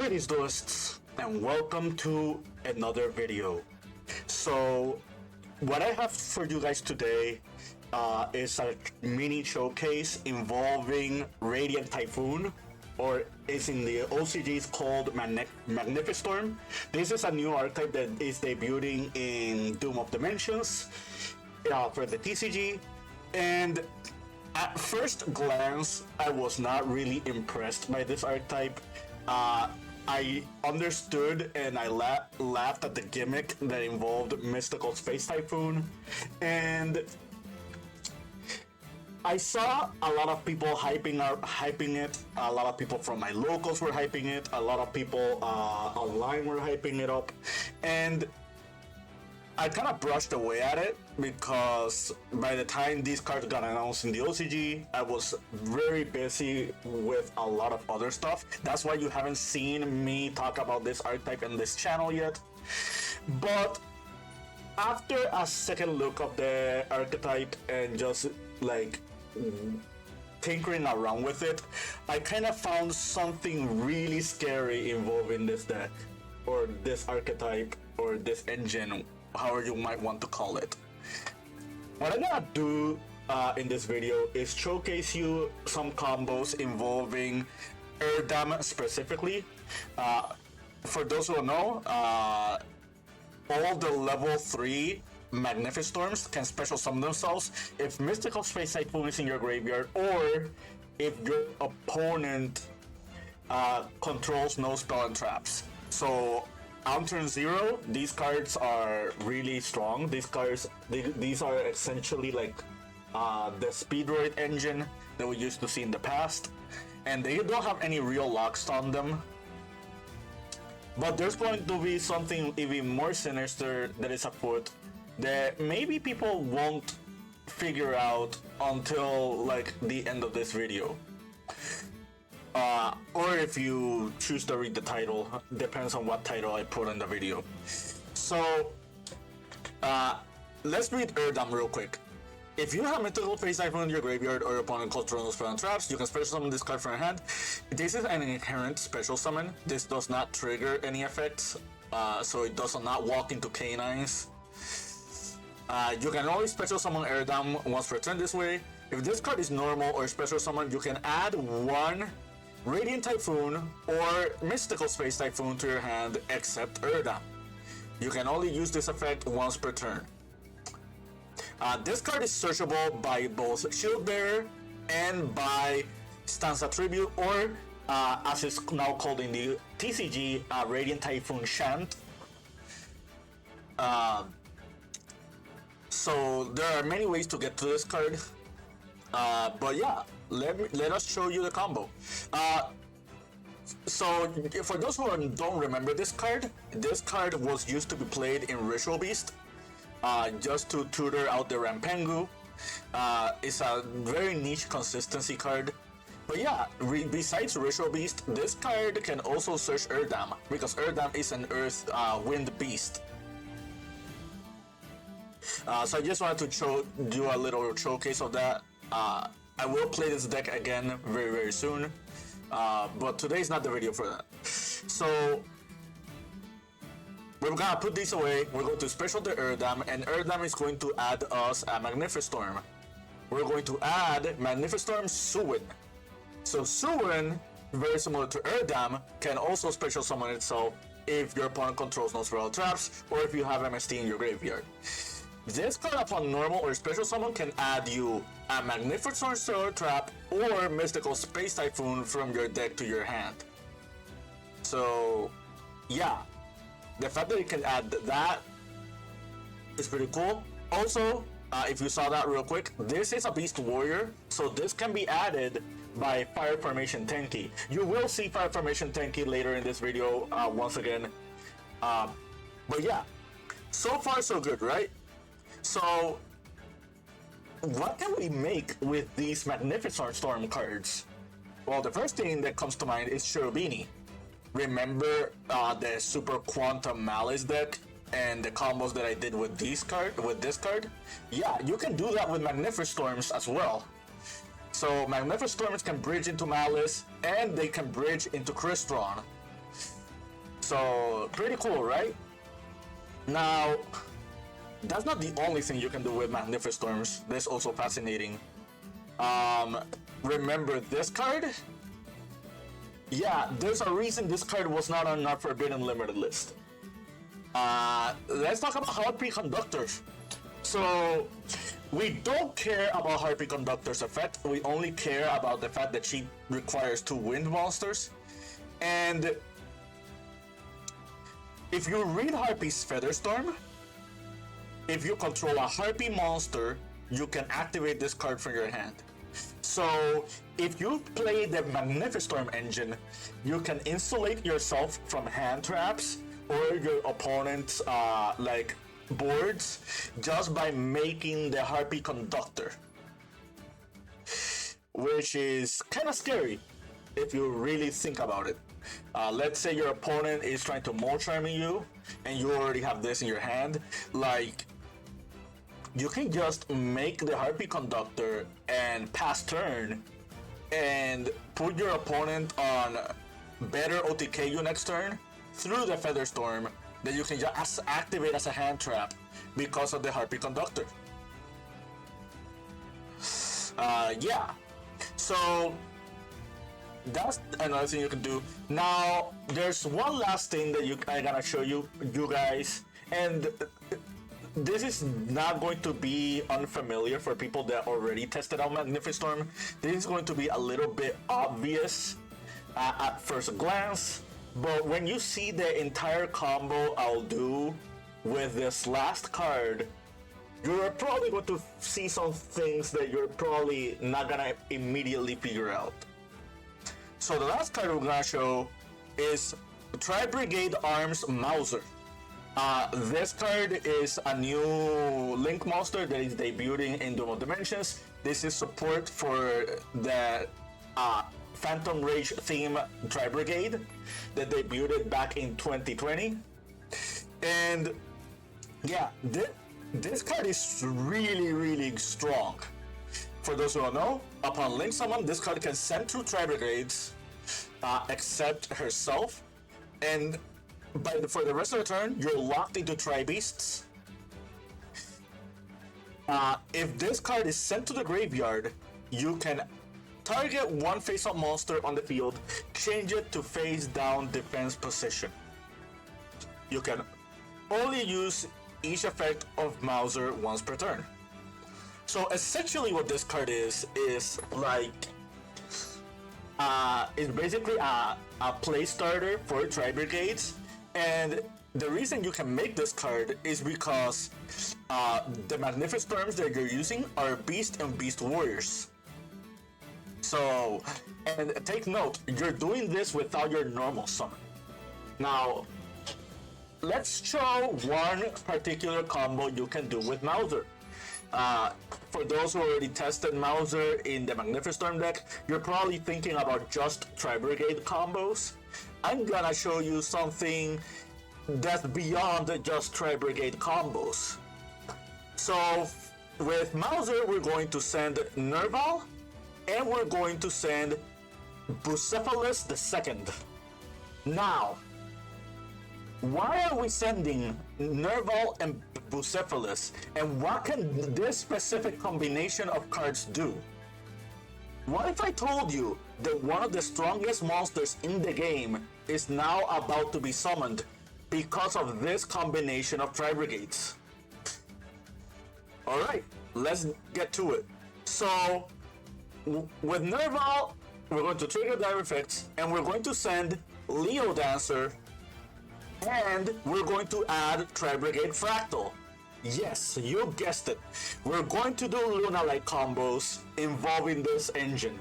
Greetings duelists, and welcome to another video. So what I have for you guys today is a mini showcase involving Radiant Typhoon, or is in the OCGs called Magnifictorm. This is a new archetype that is debuting in Doom of Dimensions for the TCG, and at first glance I was not really impressed by this archetype. I understood and I laughed at the gimmick that involved Mystical Space Typhoon, and I saw a lot of people hyping it. A lot of people from my locals were hyping it. A lot of people online were hyping it up, and I kind of brushed away at it because by the time these cards got announced in the OCG, I was very busy with a lot of other stuff. That's why you haven't seen me talk about this archetype in this channel yet. But after a second look of the archetype and just like tinkering around with it, I kind of found something really scary involving this deck, or this archetype, or this engine, however you might want to call it. What I'm gonna do in this video is showcase you some combos involving Erdam specifically. For those who don't know, all the level 3 Magnifictorms can special summon themselves if Mystical Space Typhoon is in your graveyard, or if your opponent controls no spell and traps. So on turn 0, these cards are really strong. These cards, these are essentially like the Speedroid engine that we used to see in the past, and they don't have any real locks on them. But there's going to be something even more sinister that is afoot that maybe people won't figure out until like the end of this video. Or if you choose to read the title, depends on what title I put in the video. So let's read Erdam real quick. If you have Mystical Space Typhoon in your graveyard or your opponent controls spell and traps, you can special summon this card from your hand. This is an inherent special summon. This does not trigger any effects, so it does not walk into canines. You can always special summon Erdam once per turn this way. If this card is normal or special summon, you can add one Radiant Typhoon or Mystical Space Typhoon to your hand except Erdam. You can only use this effect once per turn. This card is searchable by both Shield Bearer and by Stanza Tribute, or as it's now called in the TCG, Radiant Typhoon Shant. So there are many ways to get to this card, but yeah, let us show you the combo. So for those who don't remember this card was used to be played in Ritual Beast, just to tutor out the Rampengu. It's a very niche consistency card. But yeah, besides Ritual Beast, this card can also search Erdam, because Erdam is an Earth Wind Beast. So I just wanted to do a little showcase of that. I will play this deck again very soon, but today is not the video for that. So we're gonna put these away. We're going to special the Erdam, and Erdam is going to add us a Magnifictorm. We're going to add Magnifictorm Suwin. So Suwin, very similar to Erdam, can also special summon itself if your opponent controls no spell traps, or if you have MST in your graveyard. This card upon normal or special summon can add you a Magnifictorm Solar Trap or Mystical Space Typhoon from your deck to your hand. So yeah, the fact that it can add that is pretty cool. Also, if you saw that real quick, this is a Beast Warrior, so this can be added by Fire Formation Tenki. You will see Fire Formation Tenki later in this video once again. But yeah, so far so good, right? So what can we make with these Magnifictorm cards? Well, the first thing that comes to mind is Cherubini. Remember the Super Quantum Maliss deck and the combos that I did with this card? Yeah, you can do that with Magnifictorms as well. So Magnifictorms can bridge into Maliss, and they can bridge into Crystron. So pretty cool, right? Now, that's not the only thing you can do with Magnifictorms. That's also fascinating. Remember this card? Yeah, there's a reason this card was not on our Forbidden Limited list. Let's talk about Harpie Conductor. So, we don't care about Harpie Conductor's effect. We only care about the fact that she requires 2 wind monsters. And if you read Harpie's Featherstorm, if you control a Harpie monster, you can activate this card from your hand. So, if you play the Magnifictorm engine, you can insulate yourself from hand traps or your opponent's boards just by making the Harpie Conductor, which is kind of scary if you really think about it. Let's say your opponent is trying to Mo Charming you and you already have this in your hand. Like, you can just make the Harpie Conductor and pass turn and put your opponent on better OTK you next turn through the Featherstorm that you can just activate as a hand trap because of the Harpie Conductor. Yeah, so that's another thing you can do. Now, there's one last thing that I gotta show you guys, and this is not going to be unfamiliar for people that already tested out Magnifictorm. This is going to be a little bit obvious at first glance, but when you see the entire combo I'll do with this last card, you're probably going to see some things that you're probably not gonna immediately figure out. So the last card we're gonna show is Tri-Brigade Arms Mauser. This card is a new Link monster that is debuting in Duel Dimensions. This is support for the Phantom Rage theme Tri-Brigade that debuted back in 2020. And yeah, this card is really strong. For those who don't know, upon Link Summon, this card can send 2 Tri-Brigades, except herself, and for the rest of the turn, you're locked into Tri-Beasts. If this card is sent to the graveyard, you can target one face-up monster on the field, change it to face-down defense position. You can only use each effect of Mauser once per turn. So essentially what this card is like, it's basically a play starter for Tri-Brigades. And the reason you can make this card is because the Magnifictorms that you're using are Beast and Beast Warriors. So, and take note, you're doing this without your normal summon. Now, let's show one particular combo you can do with Mauser. For those who already tested Mauser in the Magnifictorm deck, you're probably thinking about just Tri-Brigade combos. I'm gonna show you something that's beyond just Tri-Brigade combos. So with Mauser, we're going to send Nerval, and we're going to send Bucephalus II. Now, why are we sending Nerval and Bucephalus, and what can this specific combination of cards do? What if I told you that one of the strongest monsters in the game is now about to be summoned because of this combination of Tri-Brigades? Alright, let's get to it. So, with Nerval, we're going to trigger Dire Effects, and we're going to send Leo Dancer, and we're going to add Tri-Brigade Fractal. Yes, you guessed it. We're going to do Luna-like combos involving this engine.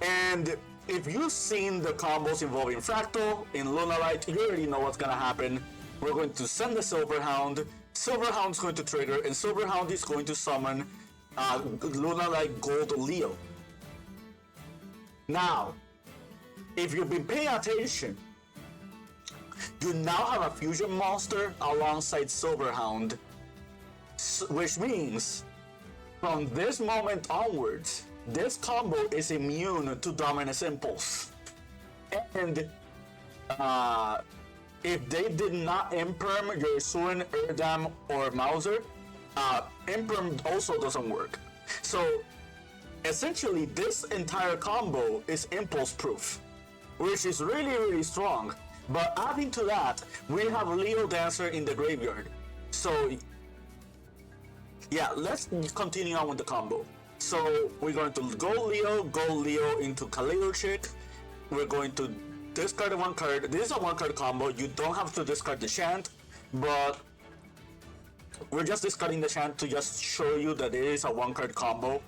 And if you've seen the combos involving Fractal in Luna-like, you already know what's gonna happen. We're going to send the Silverhound. Silverhound's going to trigger, and Silverhound is going to summon Luna-like Gold Leo. Now, if you've been paying attention, you now have a fusion monster alongside Silverhound, which means from this moment onwards, this combo is immune to Dominus Impulse. And uh, if they did not imperm your Suin, Erdam, or Mauser, imperm also doesn't work. So essentially, this entire combo is impulse proof, which is really, really strong. But adding to that, we have Leo Dancer in the graveyard. So yeah, let's continue on with the combo. So we're going to go Leo into Kaleido Chick. We're going to discard one card. This is a one card combo. You don't have to discard the Shant, but we're just discarding the Shant to just show you that it is a one card combo.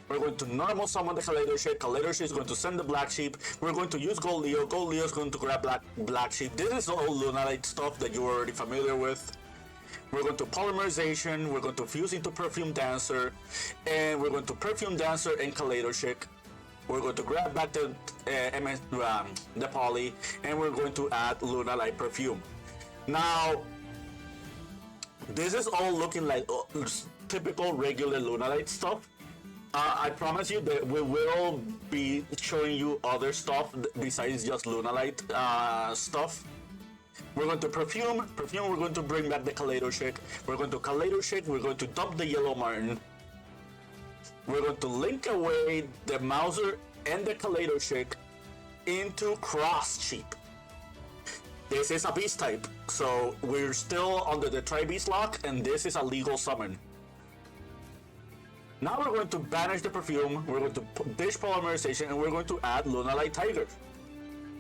We're going to normal summon the Kaleido Chick. Kaleido Chick is going to send the Black Sheep. We're going to use Gold Leo. Gold Leo is going to grab Black Sheep. This is all Lunalite stuff that you're already familiar with. We're going to Polymerization, we're going to fuse into Perfume Dancer, and we're going to Perfume Dancer and Kaleido Chick. We're going to grab back the Poly, and we're going to add Lunalite Perfume. Now, this is all looking like typical regular Lunalite stuff. I promise you that we will be showing you other stuff besides just Lunalite stuff. We're going to Perfume, we're going to bring back the Kaleido Chick. We're going to Kaleido Chick, we're going to dump the Yellow Martin. We're going to link away the Mauser and the Kaleido Chick into Cross Sheep. This is a Beast type, so we're still under the Tri-Beast lock, and this is a legal summon. Now we're going to banish the Perfume, we're going to dish Polymerization, and we're going to add Lunalite Tiger.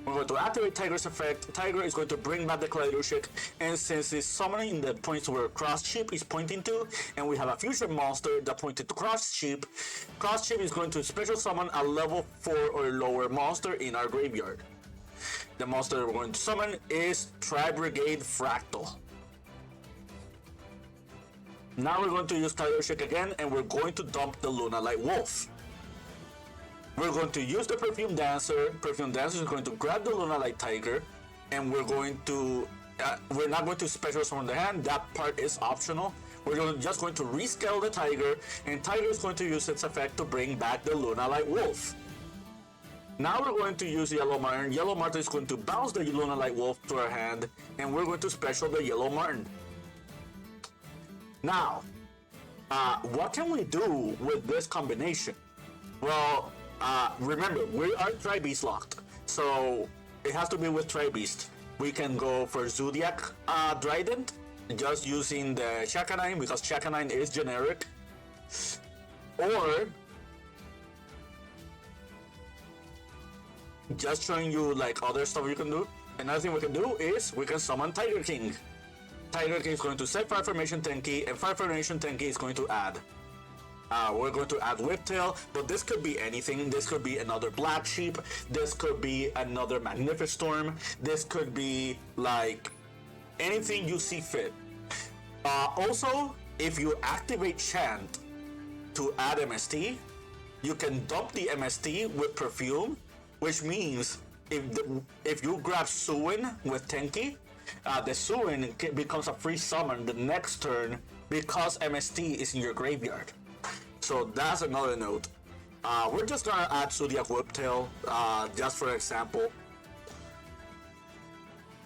We're going to activate Tiger's effect. Tiger is going to bring back the Kaleido Chick, and since it's summoning in the points where Cross Sheep is pointing to, and we have a future monster that pointed to Cross Sheep is going to special summon a level 4 or lower monster in our graveyard. The monster that we're going to summon is Tri-Brigade Fractal. Now we're going to use Kaleido Chick again, and we're going to dump the Lunalite Wolf. We're going to use the Perfume Dancer. Perfume Dancer is going to grab the Lunalite Tiger, and we're not going to special summon the hand. That part is optional. We're just going to rescale the Tiger, and Tiger is going to use its effect to bring back the Lunalite Wolf. Now we're going to use Yellow Martin. Yellow Martin is going to bounce the Lunalite Wolf to our hand, and we're going to special the Yellow Martin. Now, what can we do with this combination? Well, remember, we are Tri-Beast locked, so it has to be with Tri-Beast. We can go for Zodiac Trident, just using the Chakanine, because Chakanine is generic. Or, just showing you like other stuff you can do. Another thing we can do is we can summon Tiger King. Tiger King is going to set Fire Formation Tenki, and Fire Formation Tenki is going to add. We're going to add Whiptail, but this could be anything. This could be another Black Sheep. This could be another Magnifictorm. This could be like anything you see fit. Also, if you activate Chant to add MST, you can dump the MST with Perfume, which means if you grab Suin with Tenki, the Suin becomes a free summon the next turn because MST is in your graveyard. So that's another note. We're just gonna add Zodiac Whiptail, just for example.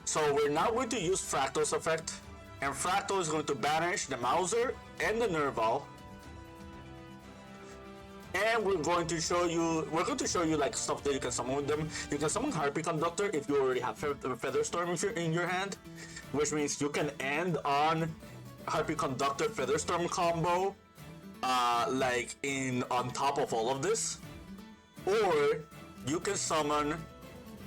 So we're now going to use Fractal's effect, and Fractal is going to banish the Mauser and the Nerval. And we're going to show you like stuff that you can summon with them. You can summon Harpie Conductor if you already have Featherstorm in your hand, which means you can end on Harpie Conductor Featherstorm combo. Like on top of all of this, or you can summon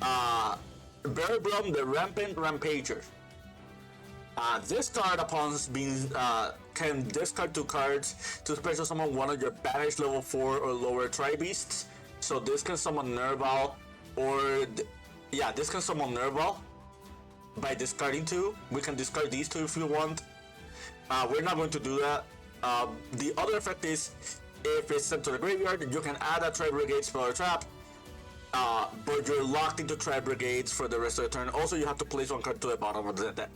Bearbrum the Rampant Rampager. This card upon being can discard 2 cards to special summon one of your banished level 4 or lower Tri-Beasts. So this can summon Nerval, or this can summon Nerval by discarding 2. We can discard these 2 if you want. We're not going to do that. The other effect is, if it's sent to the graveyard, you can add a Tri-Brigade spell or trap, but you're locked into Tri-Brigades for the rest of the turn. Also, you have to place 1 card to the bottom of the deck.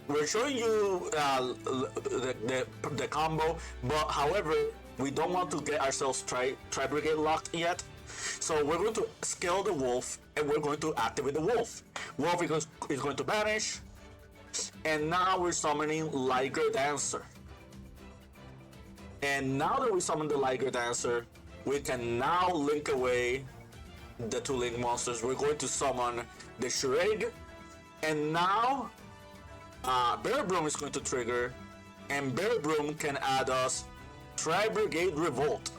We're showing you the combo, but however, we don't want to get ourselves Tri-Brigade locked yet. So we're going to scale the wolf, and we're going to activate the wolf. Wolf is going to banish, and now we're summoning Liger Dancer. And now that we summon the Liger Dancer, we can now link away the 2 link monsters. We're going to summon the Shureg, and now Bear Broom is going to trigger, and Bear Broom can add us Tri-Brigade Revolt,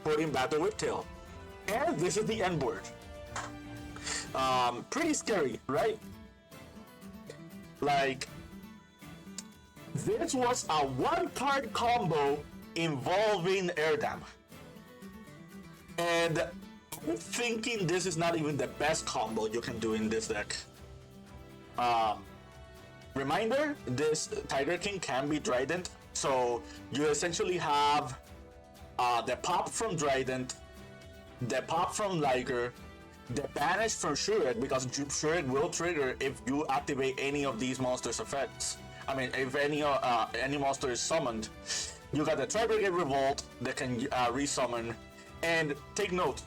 putting back the Whiptail. And this is the end board. Pretty scary, right? Like, this was a 1-card combo involving Airdam. And I'm thinking this is not even the best combo you can do in this deck. Reminder, this Tiger King can be Trident, so you essentially have the pop from Trident, the pop from Liger, the banish from Shureg, because Shureg will trigger if you activate any of these monsters' effects. I mean, if any monster is summoned, you got the Tri-Brigade Revolt that can resummon. And take note,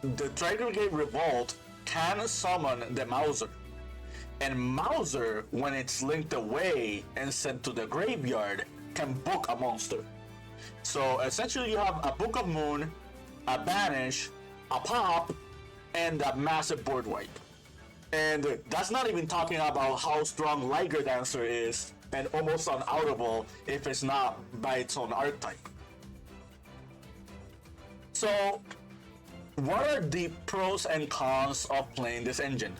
the Tri-Brigade Revolt can summon the Mauser. And Mauser, when it's linked away and sent to the graveyard, can book a monster. So essentially you have a Book of Moon, a banish, a pop, and a massive board wipe. And that's not even talking about how strong Liger Dancer is, and almost unoutable if it's not by its own archetype. So, what are the pros and cons of playing this engine?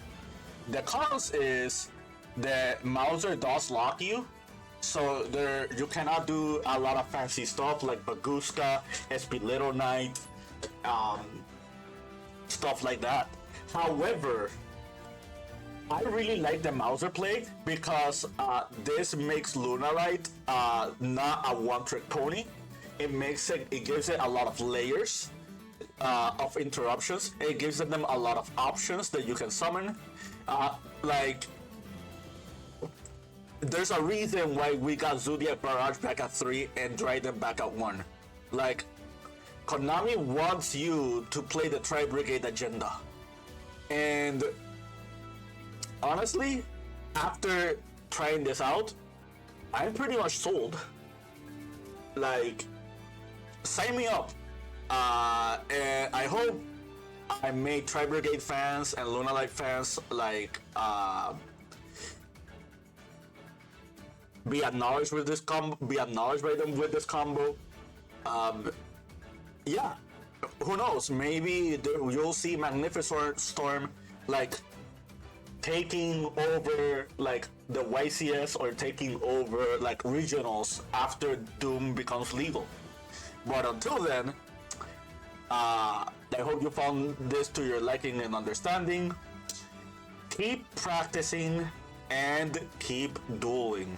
The cons is that Mauser does lock you, so you cannot do a lot of fancy stuff like Baguska, SP Little Knight, stuff like that. However, I really like the Mauser play because this makes Lunalight not a one-trick pony. It gives it a lot of layers of interruptions. It gives them a lot of options that you can summon. Like, there's a reason why we got Zodiac Barrage back at 3 and Dryden back at 1. Like, Konami wants you to play the Tri-Brigade agenda. And honestly, after trying this out, I'm pretty much sold. Like, sign me up. And I hope I made Tri-Brigade fans and Lunalight fans be acknowledged with this combo. Be acknowledged by them with this combo. Yeah, who knows? Maybe you'll see Magnifictorm like taking over like the YCS or taking over like regionals after Doom becomes legal. But until then, I hope you found this to your liking and understanding. Keep practicing and keep dueling.